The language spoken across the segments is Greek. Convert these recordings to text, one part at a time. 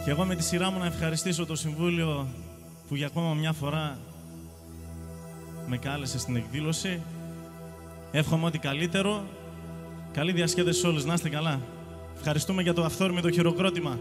Και εγώ με τη σειρά μου να ευχαριστήσω το Συμβούλιο που για ακόμα μια φορά με κάλεσε στην εκδήλωση. Εύχομαι ό,τι καλύτερο. Καλή διασκέδαση σε όλους. Να είστε καλά. Ευχαριστούμε για το αυθόρμητο χειροκρότημα.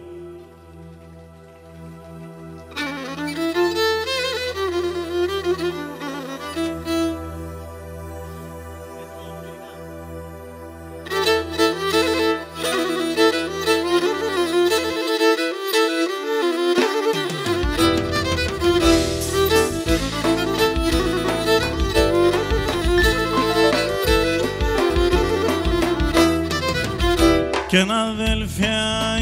Κι ένα αδέλφια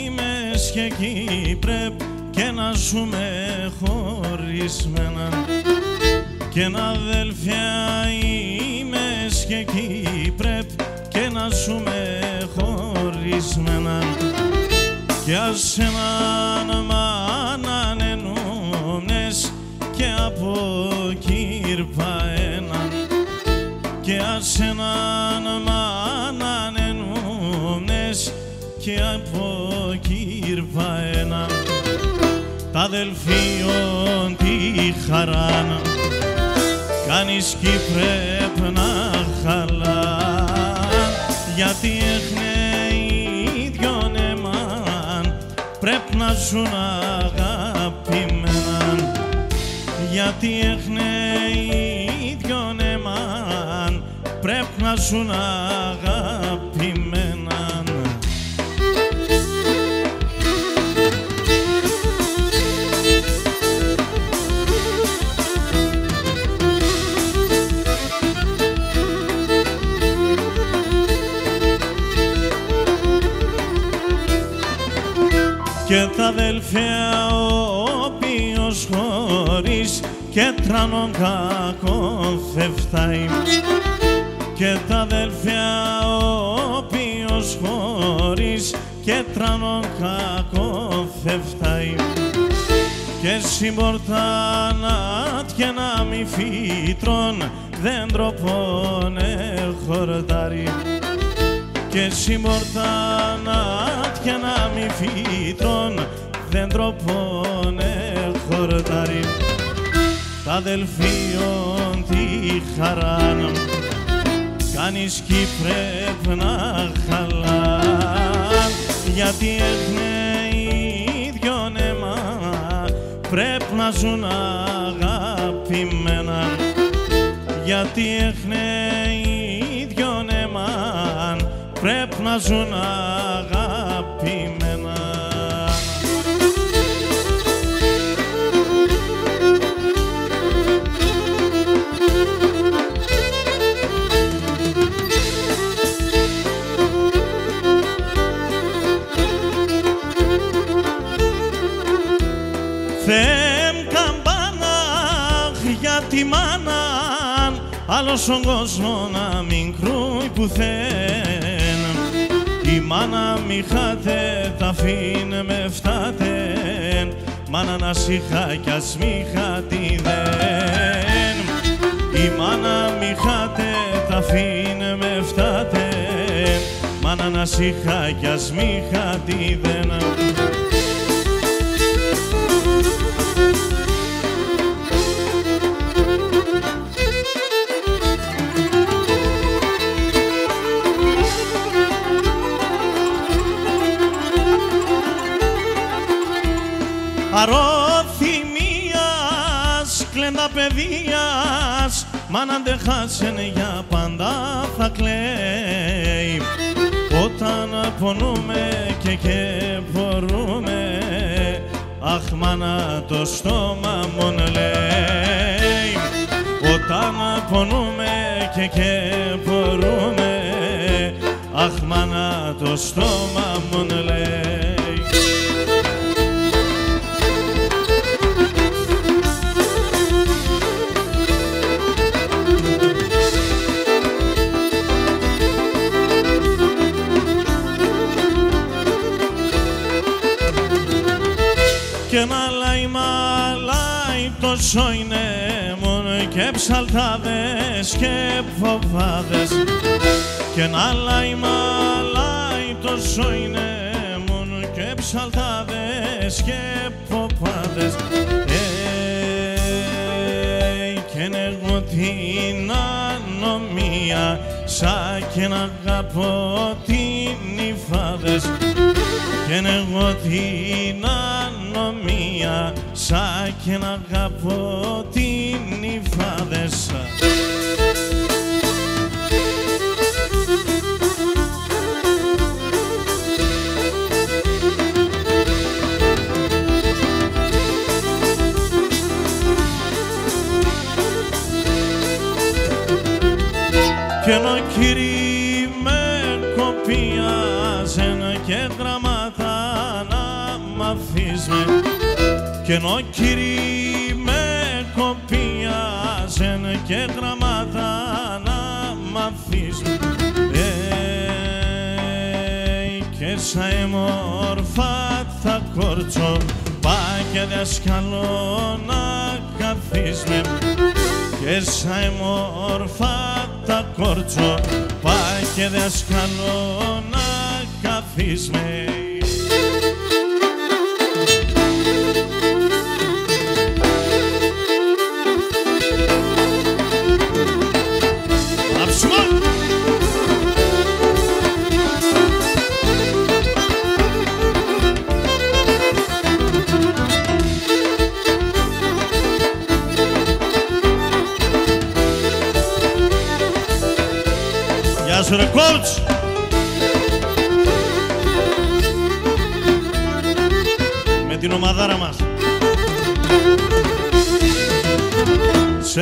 είμαι και εκεί πρέπει και να ζούμε χωρισμένα. Κι ένα αδέλφια είμαι και εκεί πρέπει και να ζούμε χωρισμένα. Κι ας έναν μ' ανενούμνες και από κύρπα έναν. Κι ας έναν μ' και από κύρπα έναν. Τ' αδελφίον τη χαράν κάνεις κι πρέπει να χαλάν, γιατί έχνε οι δυο νεμάν πρέπει να ζουν αγαπημέναν. Γιατί έχνε οι δυο νεμάν πρέπει να ζουν αγαπημέναν. Και τ' αδέλφια ο οποίος χωρίς και τρανόν κακό φεύταει. Και τ' αδέλφια ο οποίος χωρίς και τρανόν κακό φεύταει. Και συμπορτάνατ και να μη φύτρων δέντρο πόνε χορτάρι. Και συμπορτάνατ και να μη φύτρων δέντρο πόνε χορτάρι. Τ' αδελφίον τη χαράν κάνεις κι πρέπει να χαλάν, γιατί έχνε οι δυο νεμά πρέπει να ζουν αγαπημένα. Γιατί έχνε οι δυο νεμά πρέπει να ζουν αγαπημένα. Θέμ καμπάναχ για τη μάναν, άλλος στον κόσμο να μην κρούει πουθέν. Η μάνα μη χάτε, τα αφήνε με φτάτεν, μάνα να σιχά κι ας μη χατιδέν. Η μάνα μη χάτε, τα αφήνε με φτάτεν, μάνα να σιχά κι ας μη χατιδέν. Αρώθυμίας, κλέντα παιδείας, μ' αν δεν χάσαινε για πάντα θα κλαίει. Όταν πονούμε και μπορούμε, αχ μάνα το στόμα μον λέει. Όταν πονούμε και μπορούμε, αχ μάνα το στόμα μον λέει. Και μαλάει τόσο είναι μόνο και ψαλτάδες και φοβάδες. Και μαλάει τόσο είναι μόνο και ψαλτάδες γιαγιάδες και ποπάδες. Και εγώ την ανομία σαν και να αγαπώ την υφάδες. Και εγώ την ανομία σαν και να αγαπώ την υφάδες. Κι ενώ κύριοι με κοπιάζεν και γραμμάτα να μ' αφήσμε. Κι ενώ κύριοι με κοπιάζεν και γραμμάτα να μ' αφήσμε. Και σαν μόρφα θα κόρτσω πάει και δασκαλώ να καθίσμε. Και σαν μόρφα τα κόρτσο πάει και δασκαλώ να καθίσμε. Γεια σου ρε coach! Με την ομαδάρα μας. 40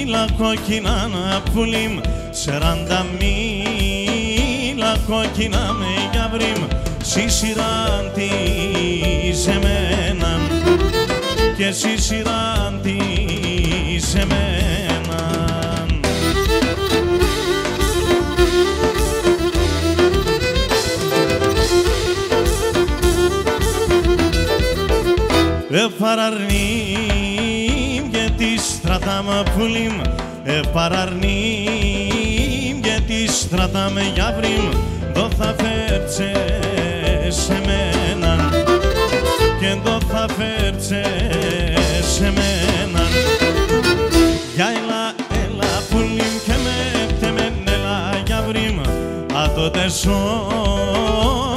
μίλα κόκκινα να πουλήμ, 40 μίλα κόκκινα με γιαβρίμ, συσυράν της εμέναν και συσυράν της εμέναν. Παραρνήμ και τη στρατά με πουλήμ, παραρνήμ και τη στρατά με γιαβρίμ, δω θα φέρτσε σε μέναν και δω θα φέρτσε σε μέναν. Για έλα πουλήμ και με τεμέν έλα γιαβρίμ, α τότε σώ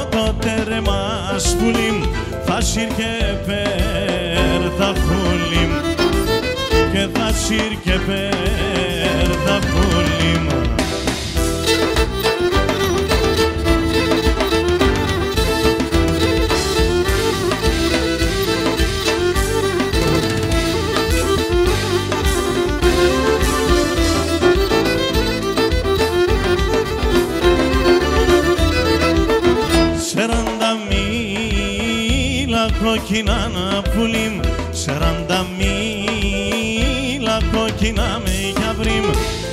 τότε ρε μας πουλήμ, θα σύρ και πέρ τα πουλήμ και θα σύρ και πέρ τα πουλήμ. Κόκκινα να πουλήμ, 40 μίλα κόκκινα με γιαβρίμ,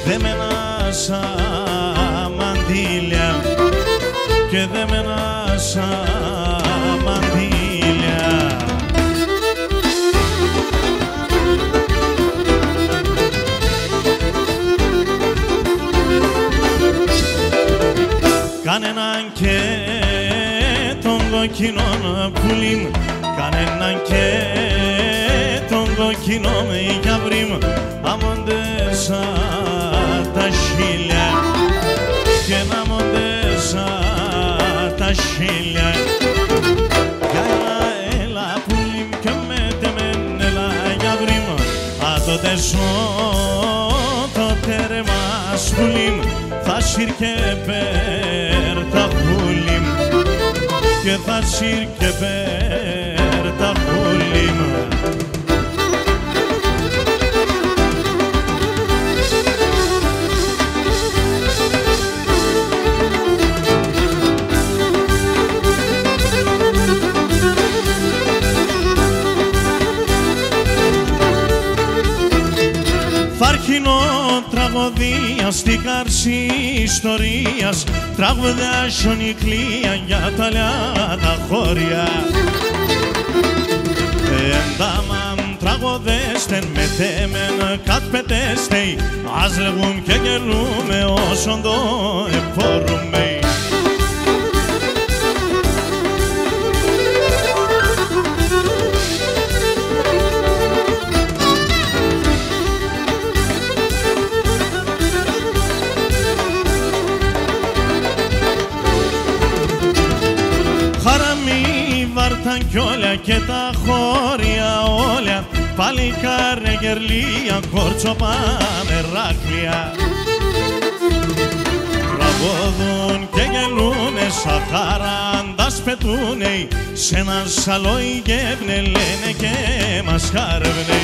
δεμένα σαν μαντήλια και δεμένα σαν μαντήλια. Κανέναν και τον κόκκινον πουλήμ, κανέναν και τον κόκκινο με γιαβρίμ, αμοντέσα τα χίλια και να μοντέσα τα χίλια. Για έλα πουλήμ και με τεμέν έλα γιαβρίμ, α τότε ζω τότε ρε μας πουλήμ, θα σύρ και πέρ τα πουλήμ και θα σύρ και πέρ τα πουλήμ. Φαρχινό τραγωδία στην καρσή ιστορίας, τραγουδιά σιωνικλία για τα λιάτα χώρια. Εντάμαν τραγωδέστεν με τέμεν κατπετέστεϊ, ας λέγουν και γελούμε όσον το εφόρουμε. και τα χώρια όλα, παλικάρια γερλία, κόρτσοπα μεράκλια. Τραγωδούν και γελούνε, σαν χαράντας πετούνε, σ' ένα σαλόι γεύνε, λένε και μας χάρευνε.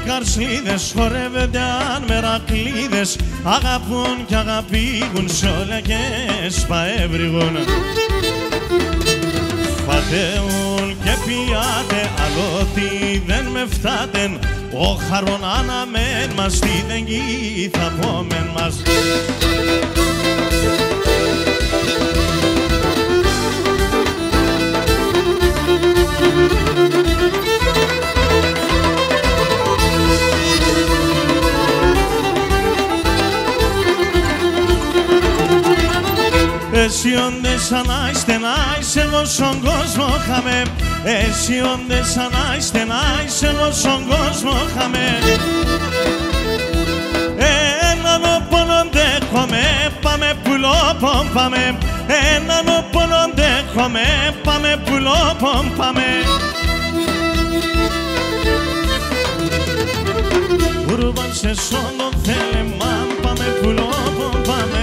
Καρσλίδες χορεύεται αν μερακλίδες, αγαπούν κι αγαπήγουν σ' όλα και σπαέβριγουν. Φατέουν και πιάτε, αλλότι δεν με φτάτεν, ο χαρόν αναμέν μας, τι δεν γη θα πόμεν μας. Εσύ όντε σαν να είστε να είσαι, εγώ στον κόσμο χαμέ. Εσύ όντε σαν να είστε να είσαι, εγώ στον κόσμο χαμέ. Έναν όπον αντέχομαι, πάμε πουλόπον πάμε. Έναν όπον αντέχομαι, πάμε πουλόπον πάμε. Κουρβάν σε σόντον θέλεμαν, πάμε πουλόπον πάμε.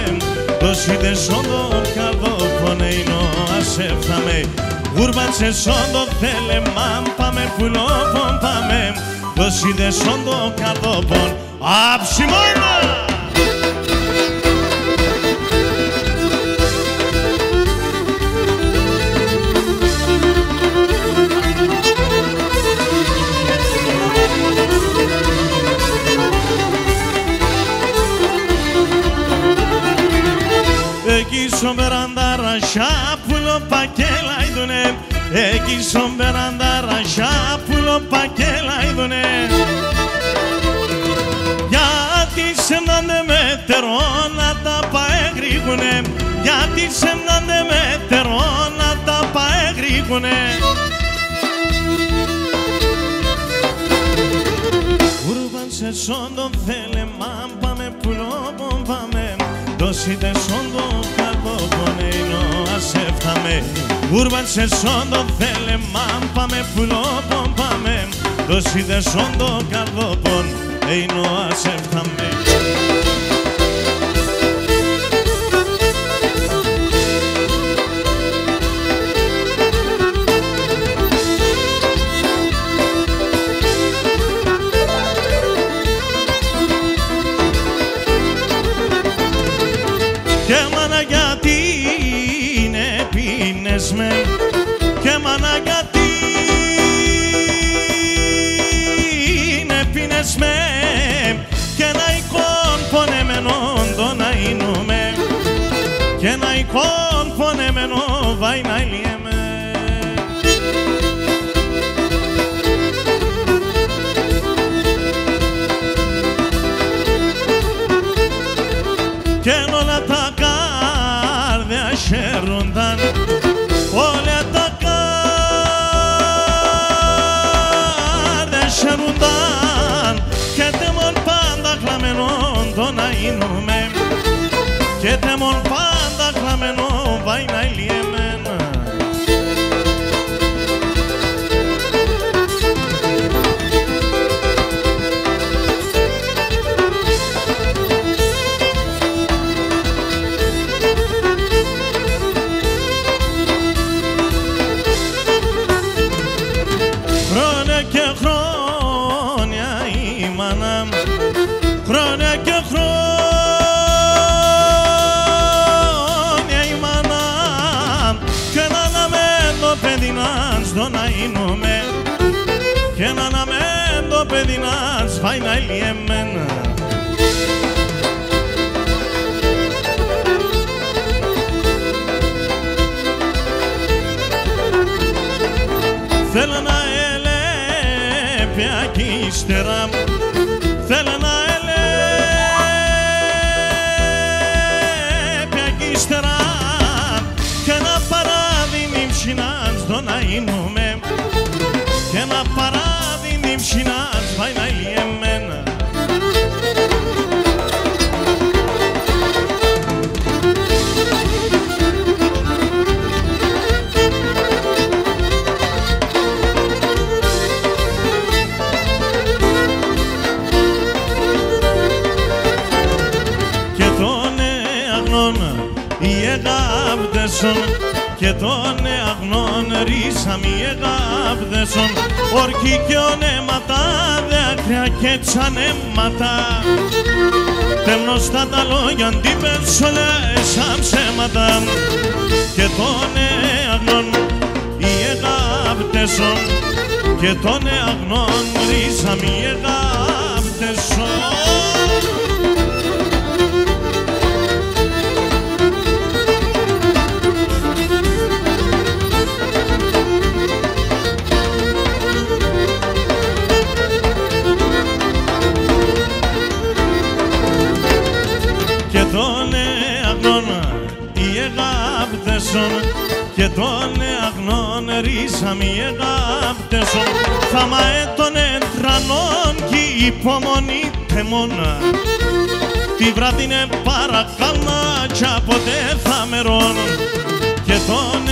Δώσετε σόντο καρδόπον εινό ασέφθαμε. Γουρβάτσε σόντο θέλεμαν, πάμε πουλόπον πάμε. Δώσετε σόντο καρδόπον αψιμόνα. Εκεί στον περαντάρα σάπουλο πακέλα είδουνε. Εκεί στον περαντάρα σάπουλο πακέλα είδουνε. Γιατί σεμνάνε μετερό να τα παεγρήγουνε. Γιατί σεμνάνε μετερό να τα παεγρήγουνε. Γουρβάν σε σόντον θέλεμαν, πάμε πουλόπον πάμε. Δώσετε σόντο καρδόπον εινό ασέφθαμε. Γουρβάν σε σόντο θέλεμαν, πάμε πουλόπον πάμε. Δώσετε σόντο καρδόπον εινό ασέφθαμε. Και μάνα γιατί είναι πίνες με και να εικόν πονεμένον το να εινούμε και να εικόν πονεμένο βάει να ηλιέμαι. Και όλα τα κάρδια χαίρονταν, όλα τα κάρδια χαίρονταν και τέμον πάντα κλαμενόν το να εινούμε και τέμον πάντα κλαμενό βάει να ηλιέμεν. Χρόνια και χρόνια η μάνα, χρόνια και χρόνια η μάνα, και να αναμένει το παιδί να στο να εινούμε και να αναμένει το παιδί να σφάει να ηλιέμεν. Θέλω να ελέπια κι ύστερα, θέλω να ελέπια κι ύστερα και να παρά και ένα παράδειγμα ψινάς πάει να εμένα. Και τον αγνών οι εγάπτεσον και τον αγνών ρίσαμ οι εγάπτεσον όρκοι και ονέματα δάκρυα και τσανέματα τέμνοστα τα λόγια αντίπεσολα σαν ψέματα και τον αγνών οι εγάπτεσον και τον αγνών ρίσαμ οι εγάπτεσον. Και τον αγνών οι εγάπτεσον και τον αγνών ρίσαμ οι εγάπτεσον θα μαέτωνε τρανών κι υπομονή τεμόνα τη βράδυνε παρακάλνα κι ποτέ θα μερών και τον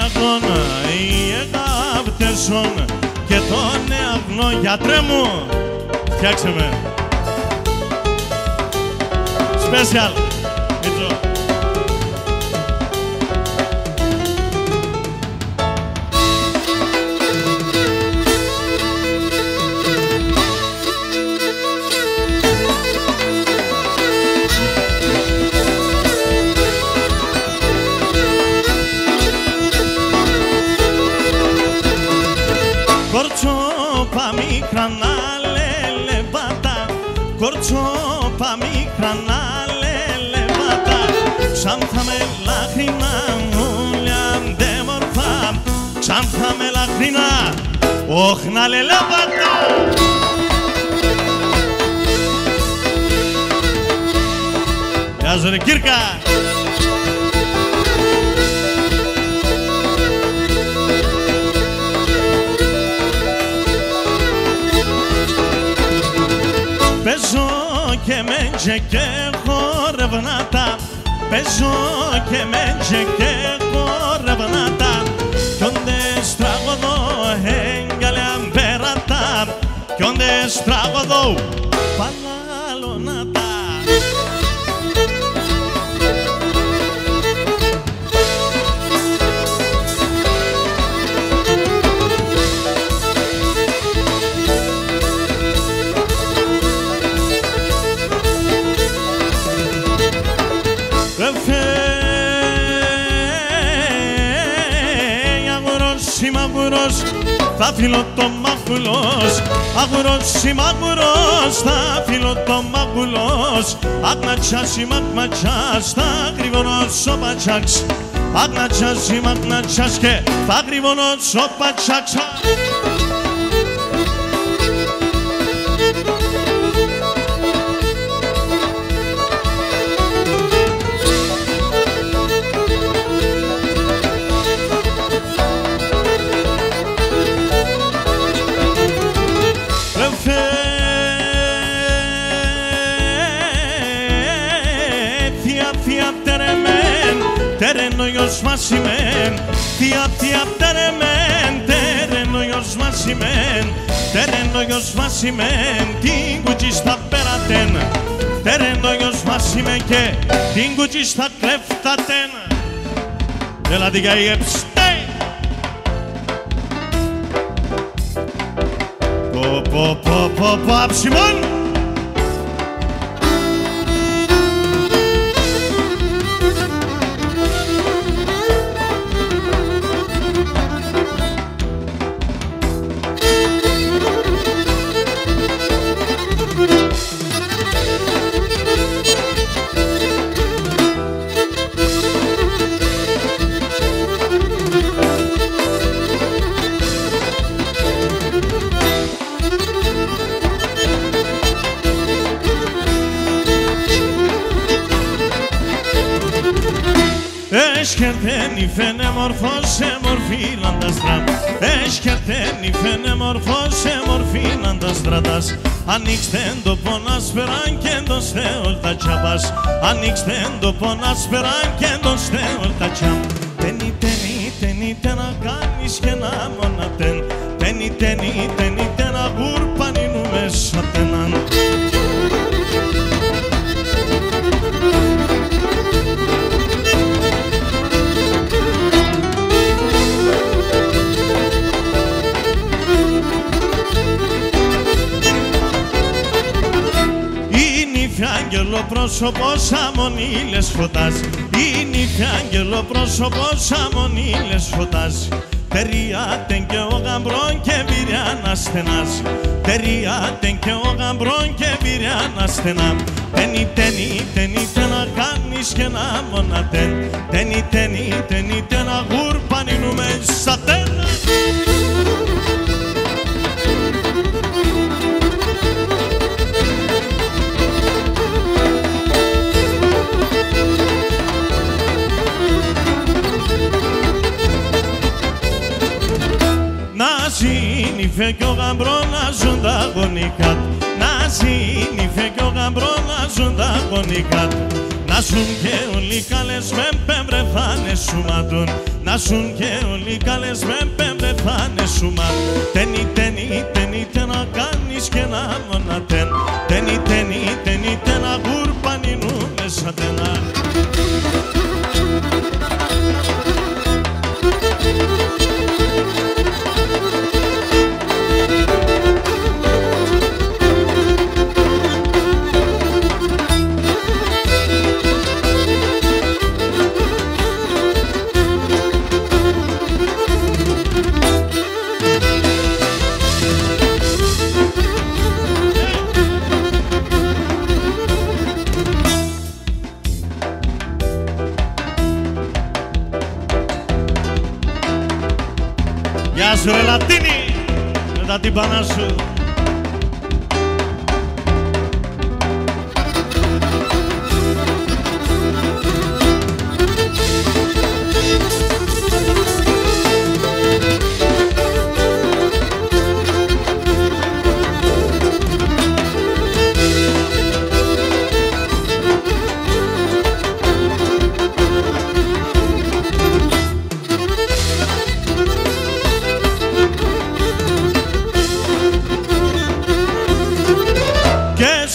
αγνών οι εγάπτεσον και τον αγνών γιατρέ μου φτιάξε με Special, Μίτσο. Κορτσόπα μικρά να λελεβάτα, κορτσόπα μικρά να Ξάνθα με λάχρινα μουλιά ντε μορφά Ξάνθα με λάχρινα, όχ να λελεβάτα Γεια σου ρε Κύρκα Παίζω και μέντζε και χορευνάτα Παίζω και μέντζε και χορευνάτα κι όντες τραγωδώ έγκαλε αμπέρατα κι όντες τραγωδώ παλαλωνάτα Αγουρός, θα φύλλω το μαγουλός Αγουρός είμαι αγουρός, θα φύλλω το μαγουλός Αγνατσάς είμαι αγνατσάς, θα γρυβωνός ο πατσάξ Αγνατσάς είμαι αγνατσάς και θα γρυβωνός ο πατσάξ Terenoios masimen, tia teremén, terenoios masimen, terenoios masimen, την κουτσί στα πέρατεν, terenoios masimen και την κουτσί στα κλέφτατεν. Έλα την καΐεψτε! Πω αψιμόν! Εσκερτένει φαίνε μορφώσε μορφήναν τα στρά. Εσκερτένει φαίνε μορφώσε μορφήναν τα στρατάς. Ανοίξτε το πόνας περάν και τον στέολ τα τσάπας. Ανοίξτε το πόνας περάν και τον στέολ τα τσάπ. Τένι να κάνεις και να μονατέν. Τένι να γουρπανίνου μέσα τέναν. Άγγελο πρόσωπος αμονίλες φωτάζει. Είναι νύφη άγγελο πρόσωπος αμονίλες φωτάζει. Τεριάτεν και ο γαμπρόν και βυριάνα στενάζει. Τεριάτεν και ο γαμπρόν και βυριάνα στενά. Τένι να κάνεις και να μονατέν. Τένι να γουρπανίνου μέσα τένα. Να ζήνυφε κι ο γαμπρό να ζουν τα αγωνικά. Να ζήνυφε κι ο γαμπρό να ζουν τα αγωνικά. Να ζουν και όλοι καλές με πέμπρε φάνε σου μαντούν. Να ζουν και όλοι καλές με πέμπρε φάνε σου μαντούν. Τένι να κάνεις και να μονατέν. Τένι να γουρπανίνου μέσα τένα. Γεια σου ρε Λατίνη, μετά την πάνα σου.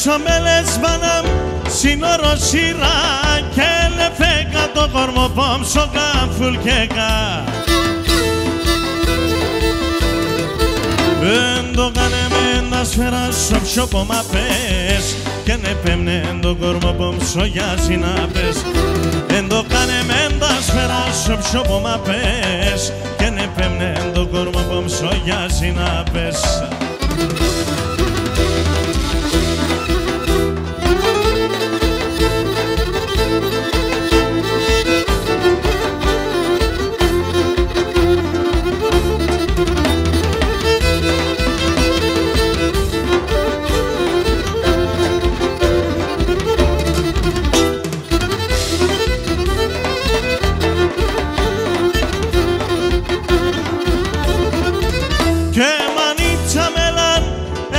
Σομέλες μάναμ σύνορο σειρά και λεφέκα το κορμό πόμσο καφουλκέκα. Εν το κάνε με να σφαιράσω ψιόπο μα πες και νε πέμνε το κορμό πόμσο για συνάπες. Εν το κάνε με να σφαιράσω ψιόπο μα πες και νε πέμνε το κορμό πόμσο για συνάπες.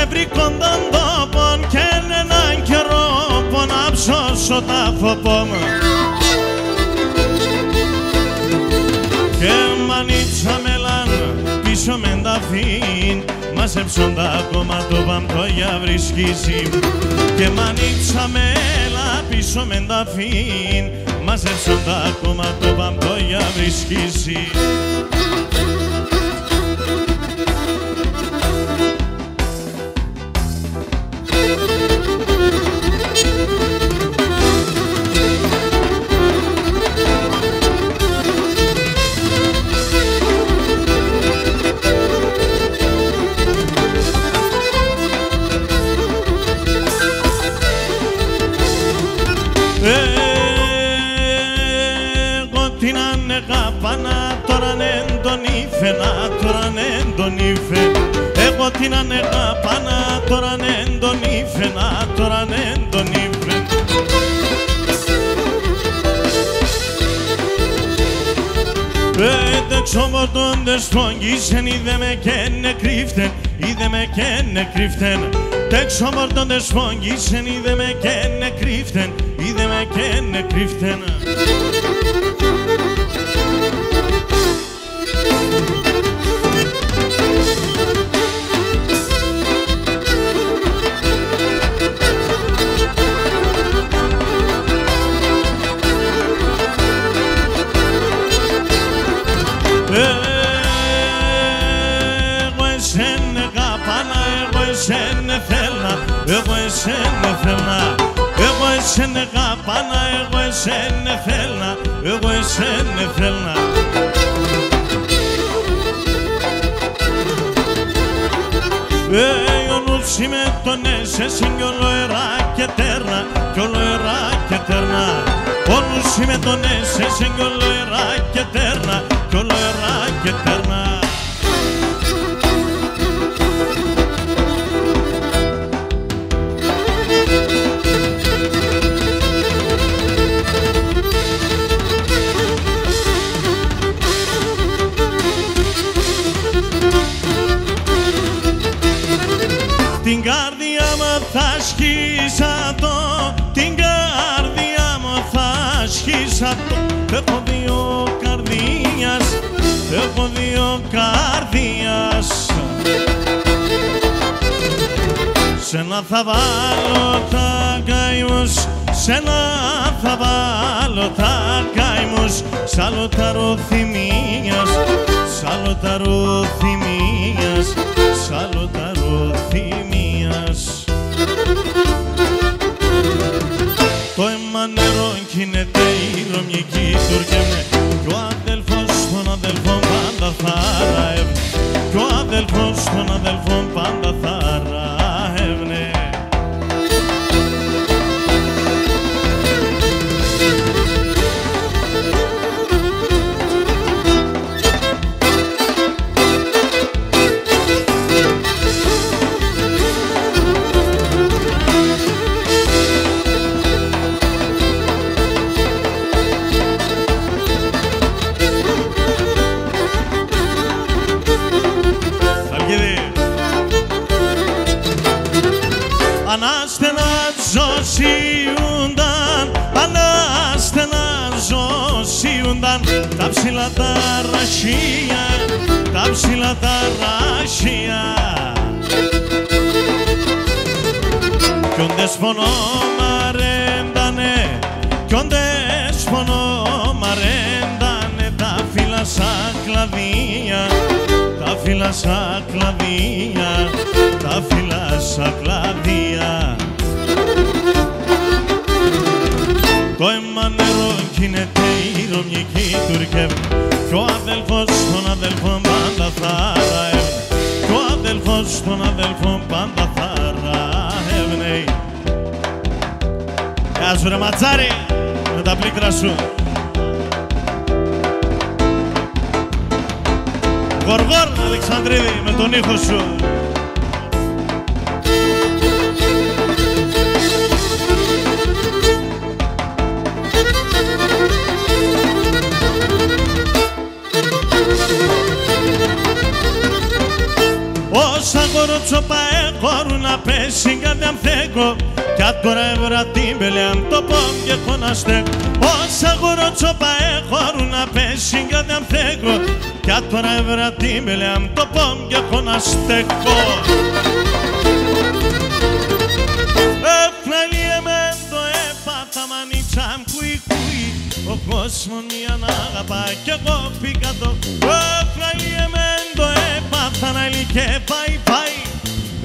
Βρήκονταν τόπον και έναν καιρό πονάψω τα φοπό μου. Και μανίτσα μελάν πίσω μεν τα φύν μάζεψον τα κομμάτω παμπτώ για βρισκήσει. Και μανίτσα μελά πίσω μεν τα φύν μάζεψον τα κομμάτω παμπτώ για βρισκήσει. Εγώ την ανεγάπανα τώρα νεν τον ήφαινα, τώρα νεν τον ήφαι. Εγώ την ανεγάπανα τώρα νεν τον ήφαινα, τώρα νεν τον ήφαι. Τεξομορτώντες φόγγισεν, είδε με και νεκρύφτεν, είδε με και νεκρύφτεν. Τεξομορτώντες φόγγισεν, είδε με και νεκρύφτεν, είδε με και νεκρύφτεν. Εγώ εσένε θέλνα, εγώ εσένε γαπάνα, εγώ εσένε θέλνα, εγώ εσένε θέλνα. Ο νους είμαι τον έσαι κι όλο ερά και τέρνα, κι όλο ερά και τέρνα. Ο νους είμαι τον έσαι κι όλο ερά και τέρνα, κι όλο ερά και τέρνα. Την καρδιά μου θα σχίσα το, την καρδιά μου θα σχίσα το. Έχω δύο καρδίας, έχω δύο καρδίας. Σένα θα βάλω τα καημούς, σένα θα βάλω τα καημούς. Σαλοταρό θυμίας, σαλοταρό θυμίας, σαλοταρό θυμίας. Το αίμα νερό κινείται ηρωνική τουρκέμνε κι ο αδελφός των αδελφών πάντα θα ραεύνε, κι ο αδελφός των αδελφών πάντα θα ραεύνε. Τα ψηλά τα ραχεία, τα ψηλά τα ραχεία. Κι όντες πονώ μ' αρέντανε, κι όντες πονώ μ' αρέντανε. Τα φύλλα σαν κλαδία, τα φύλλα σαν κλαδία, τα φύλλα σαν κλαδία. Το αίμα νερό κινείται ηρωνική τουρκεύνε κι ο αδελφός των αδελφών πάντα θα ραεύνε, κι ο αδελφός των αδελφών πάντα θα ραεύνε. Γεια σου ρε ματσάρι, με τα πλήκτρα σου. Γοργόρ Αλεξανδρίδη, με τον ήχο σου. Όσα γοροτσόπα έχω να πέσει κάτι αμθέκω κι αν τώρα έβρα την πελεάν το πόμ και έχω να στέκω. Όσα γοροτσόπα έχω να πέσει κάτι αμθέκω κι αν τώρα έβρα την πελεάν το πόμ και έχω να στέκω. Έφλαλιε με το έπαθα μανίτσαμ κουί κουί, ο κόσμος μία να αγαπάει κι εγώ πήγα το. Έφλαλιε με το έπαθα να ηλικέ πάει πάει,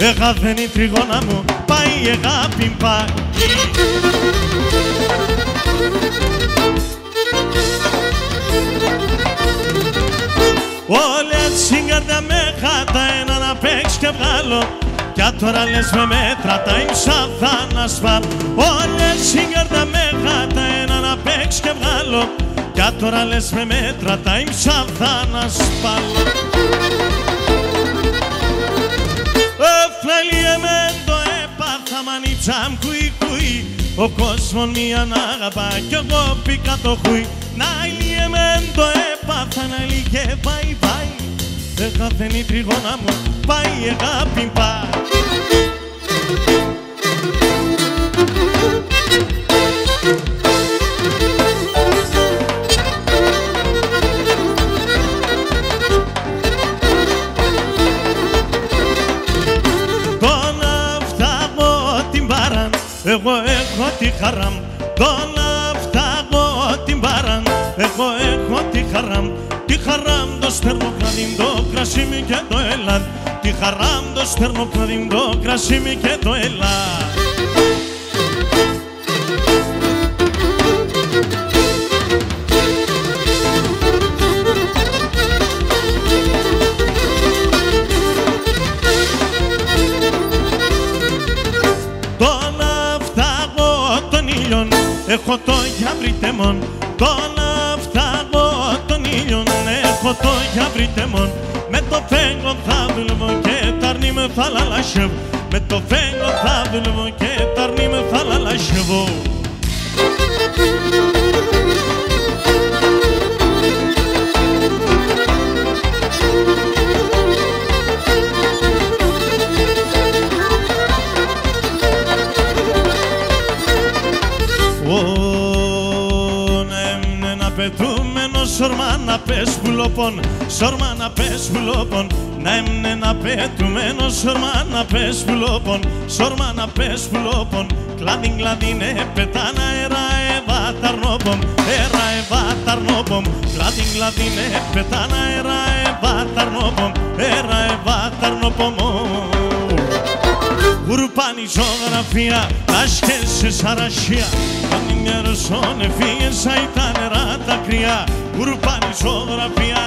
έχαθεν η τριγώνα μου, πάει η αγάπη πάει. Όλοι έτσι καρδιά με χάτα ένα να παίξ και βγάλω κι τώρα λες με μέτρα τα ύψα θα να σπάρω. Όλοι έτσι καρδιά με χάτα ένα να παίξ και βγάλω κι τώρα λες με μέτρα τα ύψα θα να σπάρω. Έφλαλιε με το έπαθα μανίτσαμ κουί κουί, ο κόσμος μία να αγαπά κι εγώ πήκα το χουί. Να ηλιεμεν το έπαθα να ηλικέ πάει πάει. Έχαθεν η τριγώνα μου πάει η αγάπη πάει. Τον φτάγω την παράν, εγώ έχω τη χαρά μου. Τον φτάγω την παράν, εγώ έχω τη χαρά μου. Τη χαρά μου το στερνοκραδί, το κρασί μου και το ελάδ. Τη χαρά μου το στερνοκραδί, το κρασί μου και το ελάδ. Τον φτάγω των ήλιων, έχω το γιαβριτεμόν. Τον φτάγω των ήλιων, έχω το γιαβριτεμόν. Με το φέγγο θα δουλεύω και τα αρνί με θα λαλασεύω. Με το φέγγο θα δουλεύω και τα αρνί με θα λαλασεύω. Σορμάνα πες πουλόπον, σορμάνα πες πουλόπον. Να έμεινε να πετουμένο, σορμάνα πες πουλόπον, σορμάνα πες πουλόπον. Κλάδιν κλάδινε πετάνα έρα ευάταρνόπον, έρα ευάταρνόπον. Κλάδιν κλάδινε πετάνα έρα ευάταρνόπον, έρα ευάταρνόπον. Ουρπάνη ζωγραφία, ασκέσαι σαρασία. Τον ημέρωσον εφήγεν σαν τα νερά τα κρυά. Ουρπάνη ζωγραφία.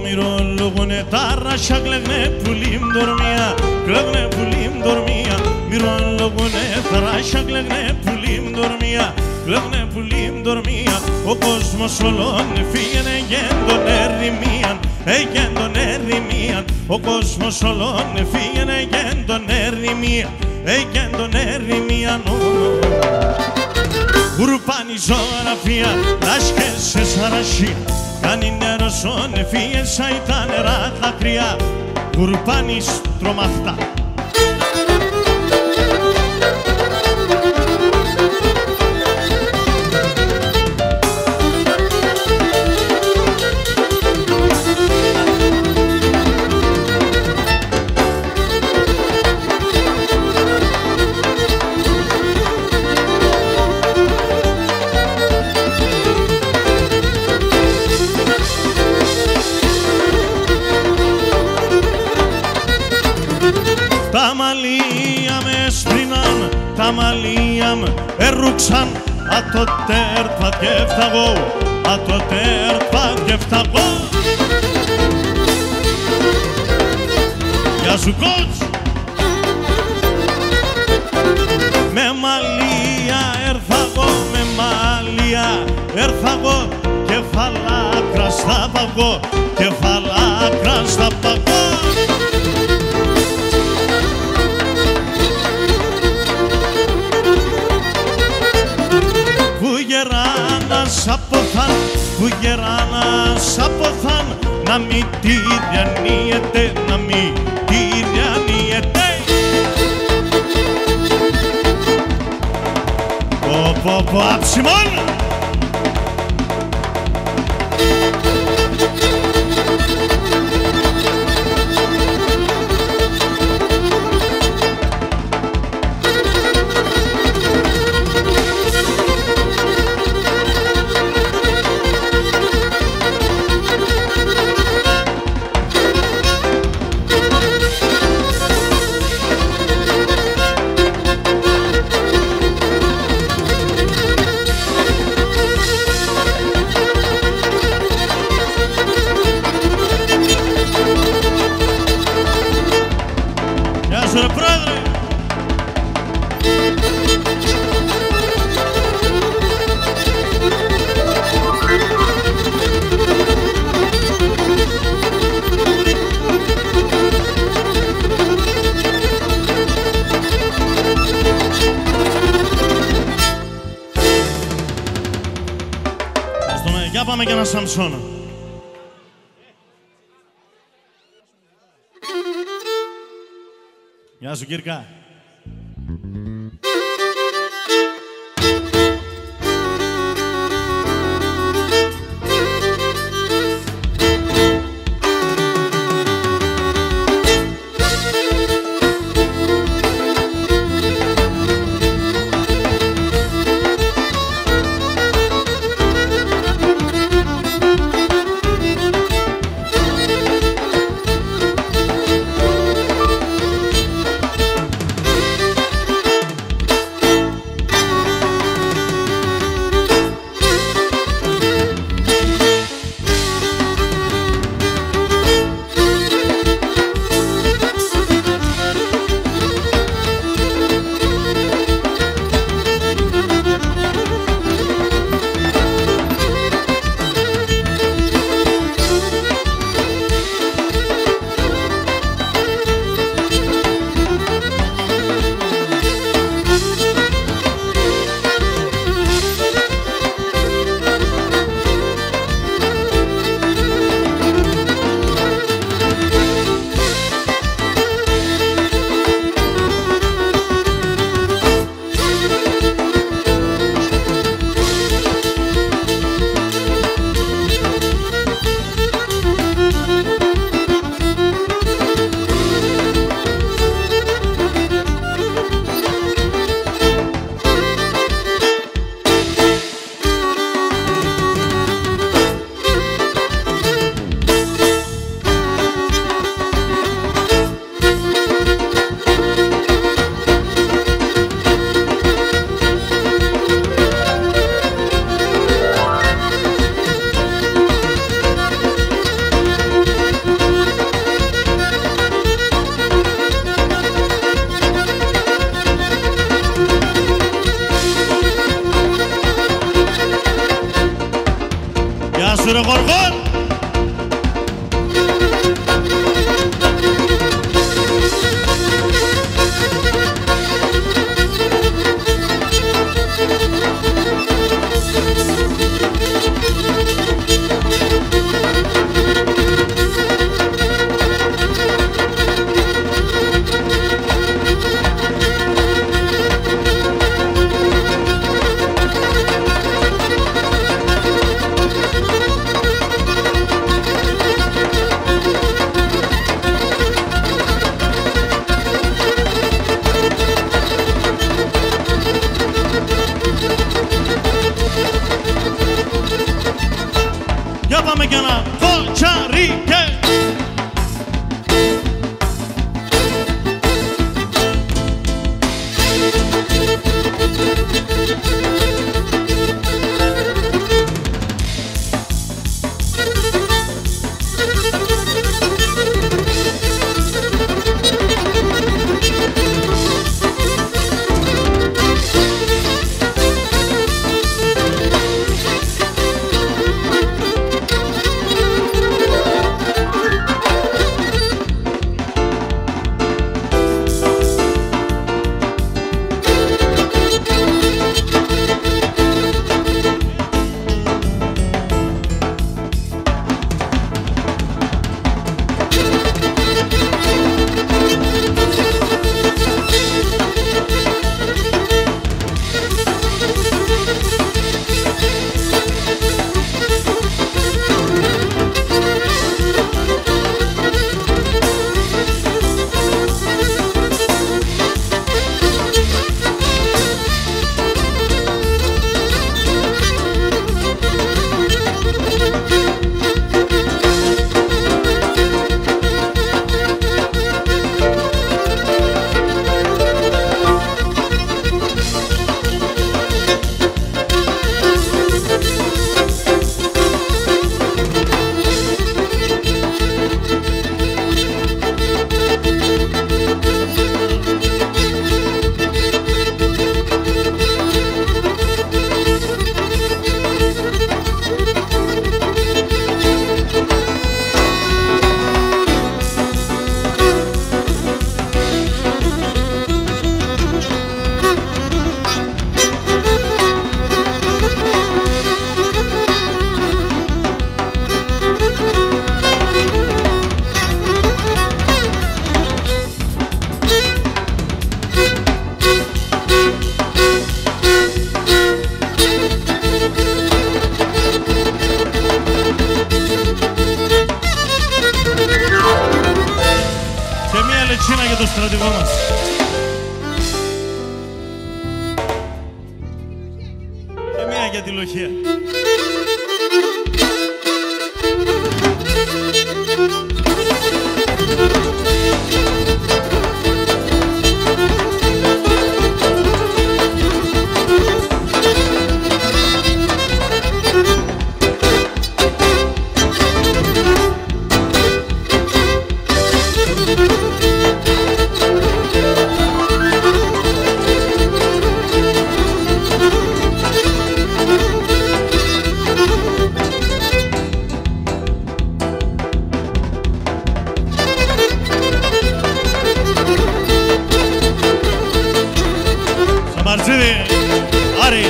Μυρολογούνε τα ράσια κλαίγνε πουλίμ δορμία, κλαίγνε πουλίμ δορμία. Μυρολογούνε τα ράσια κλαίγνε πουλίμ δορμία, κλαίγνε πουλίμ δορμία. Ο κόσμος όλον φύγαινε γεν τον ερημίαν, γεν τον ερημίαν. Ο κόσμος όλον φύγαινε γεν τον ερημίαν, γεν τον ερημίαν. Ουρπάνη ζωγραφία, λάσκεσαι σαρασία. Κάνει νερός όνε φύγε σαν τα νερά τα κρυά. Ουρπάνης τρομαχτά. Τα μαλλία με σπρινάν, τα μαλλία με ερούξαν. Α το τέρπα και φταγώ, α το τέρπα και φταγώ. Γεια σου κότς. Με μαλλία έρθαγω, με μαλλία έρθαγω. Κεφαλάκρα στα παγώ, κεφαλάκρα στα παγώ. Φουγεράνας αποθάν, φουγεράνας αποθάν. Να μη τη διανύεται, να μη τη διανύεται. Πω άψιμον. πάμε και ένα Σαμψόνο. Γεια σου Κύρκα. Γεια σου ρε Γοργόν! για τη Λοχεία. Μαρτζίδη, Άρη.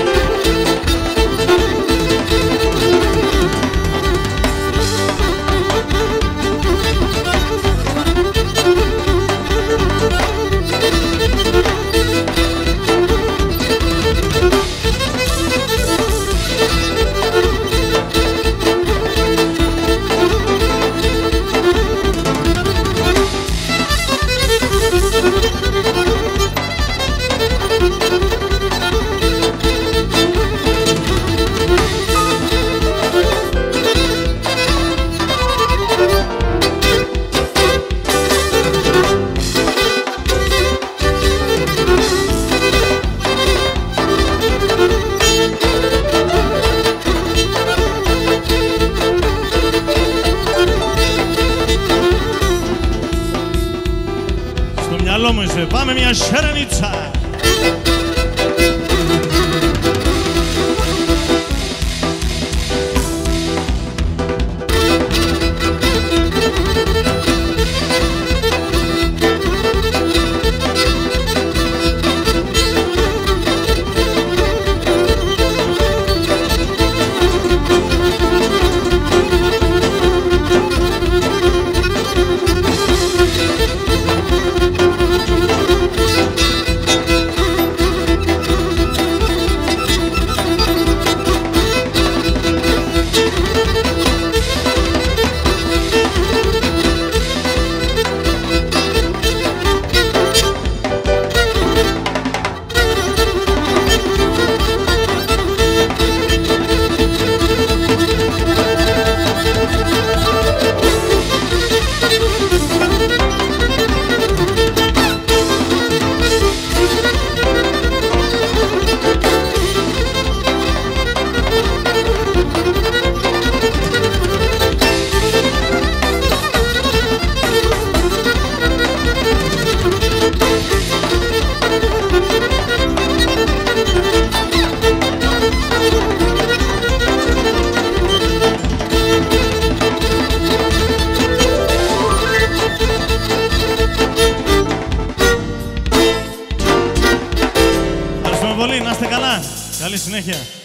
Μυαλό μου είσαι, πάμε μια σερενίτσα. Πολύ, να είστε καλά. Καλή συνέχεια.